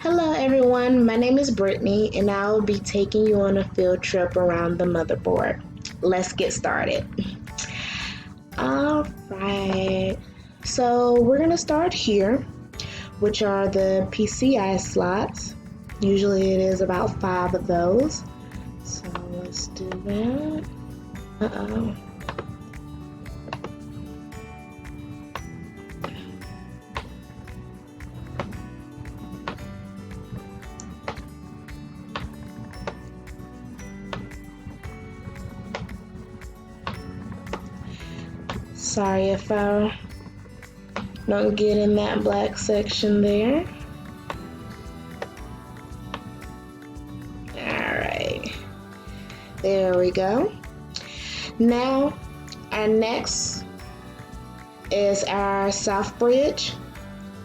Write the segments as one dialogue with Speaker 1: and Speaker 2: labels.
Speaker 1: Hello everyone, my name is Brittany and I will be taking you on a field trip around the motherboard. Let's get started. Alright, so we're going to start here, which are the PCI slots. Usually it is about 5 of those. So let's do that. Uh-oh. Sorry if I don't get in that black section there. Alright, there we go. Now, our next is our south bridge.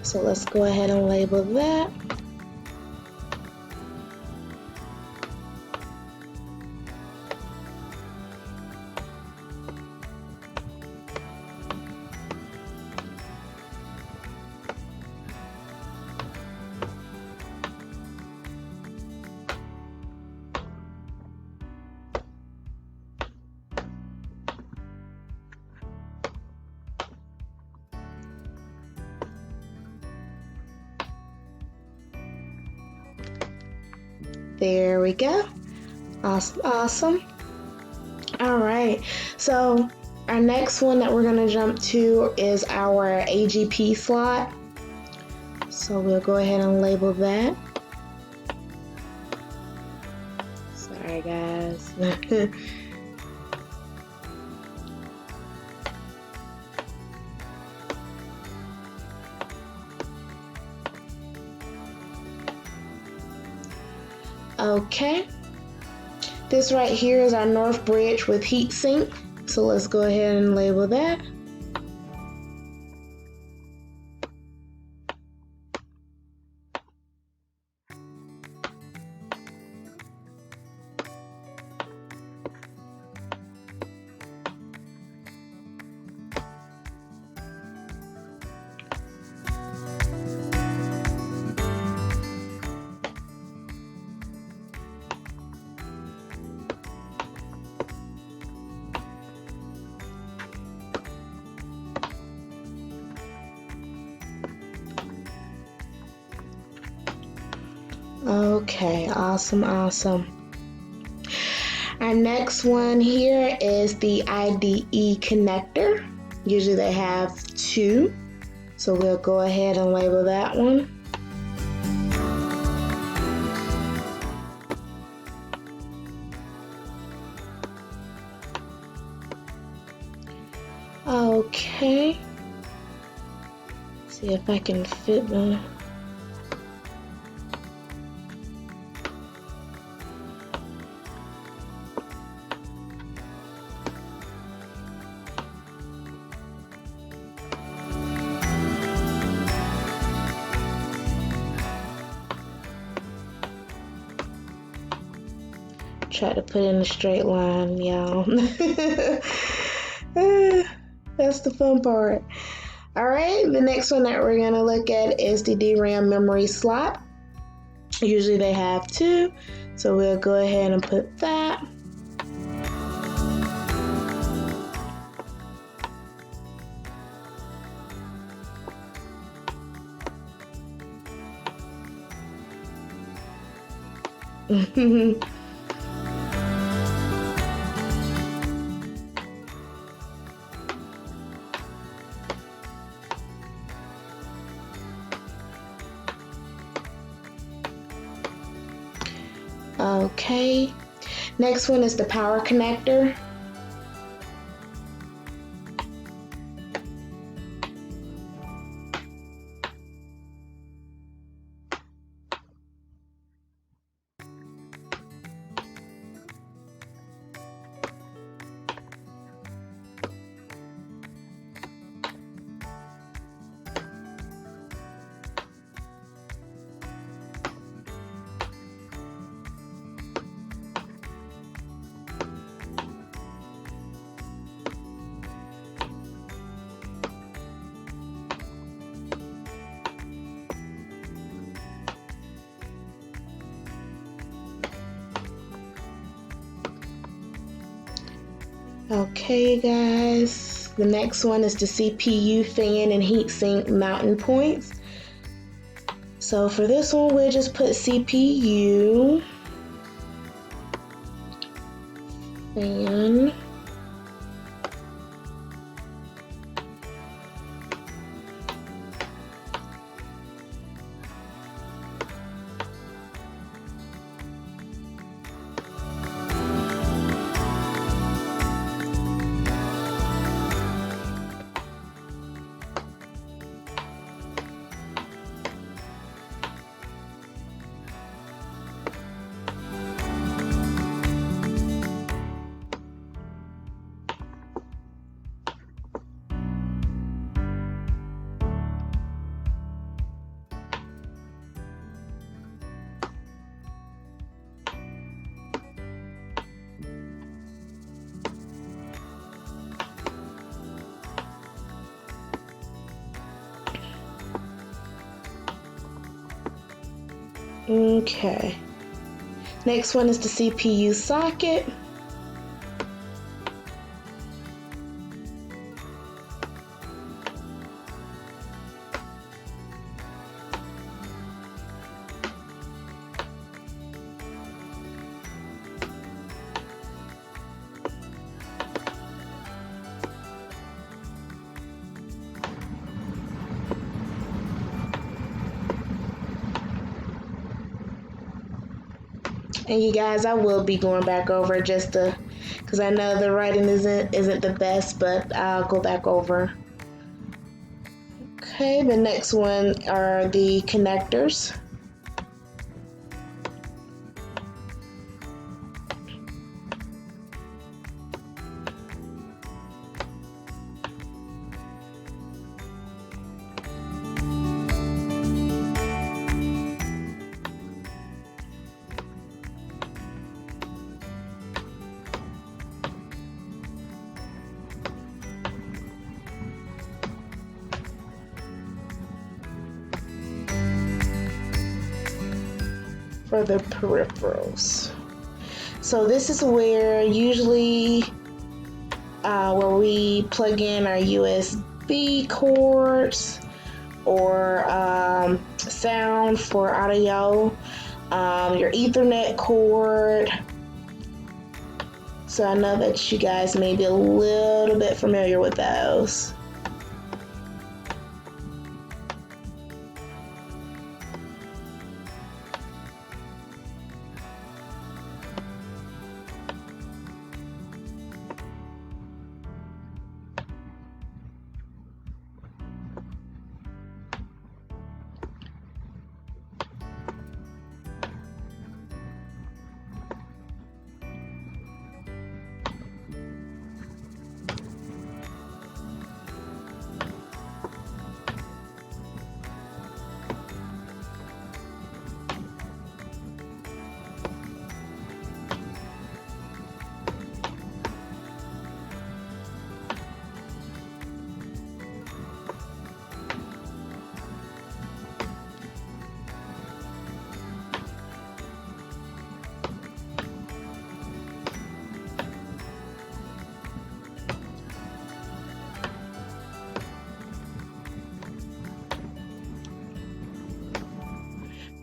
Speaker 1: So let's go ahead and label that. There we go. Awesome. All right. So our next one that we're going to jump to is our AGP slot. So we'll go ahead and label that. Sorry, guys. Okay, this right here is our north bridge with heat sink, so let's go ahead and label that. Okay, awesome. Our next one here is the IDE connector. Usually they have 2, so we'll go ahead and label that one. Okay, see if I can fit them. Try to put in a straight line, y'all. That's the fun part. All right, the next one that we're gonna look at is the DRAM memory slot. Usually they have 2, so we'll go ahead and put that. Okay, next one is the power connector. Okay, guys. The next one is the CPU fan and heatsink mounting points. So for this one, we'll just put CPU, fan, okay. Next one is the CPU socket. And you guys, I will be going back over just to, because I know the writing isn't the best, but I'll go back over. Okay, the next one are the connectors. For the peripherals. So this is where usually where we plug in our USB cords or sound for audio, your Ethernet cord. So I know that you guys may be a little bit familiar with those.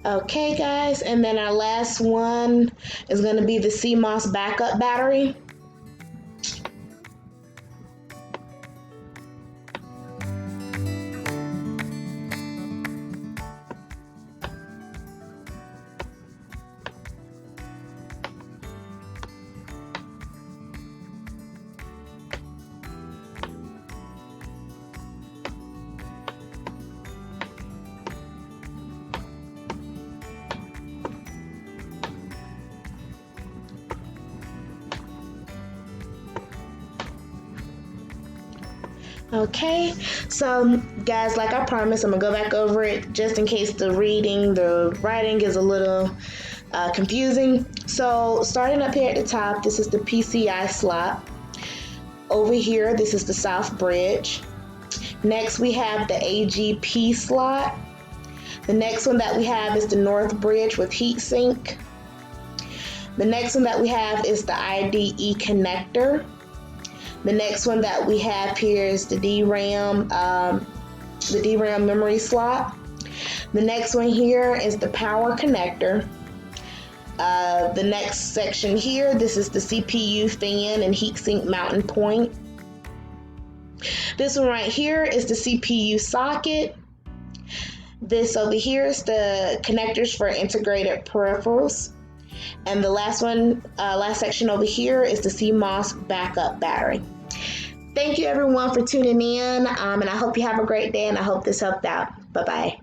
Speaker 1: Okay, guys, and then our last one is going to be the CMOS backup battery. Okay, so guys, like I promised, I'm gonna go back over it just in case the writing is a little confusing. So starting up here at the top, this is the PCI slot. Over here, this is the south bridge. Next, we have the AGP slot. The next one that we have is the north bridge with heatsink. The next one that we have is the IDE connector. The next one that we have here is the DRAM memory slot. The next one here is the power connector. The next section here, this is the CPU fan and heatsink mounting point. This one right here is the CPU socket. This over here is the connectors for integrated peripherals. And the last section over here is the CMOS backup battery. Thank you everyone for tuning in, and I hope you have a great day, and I hope this helped out. Bye-bye.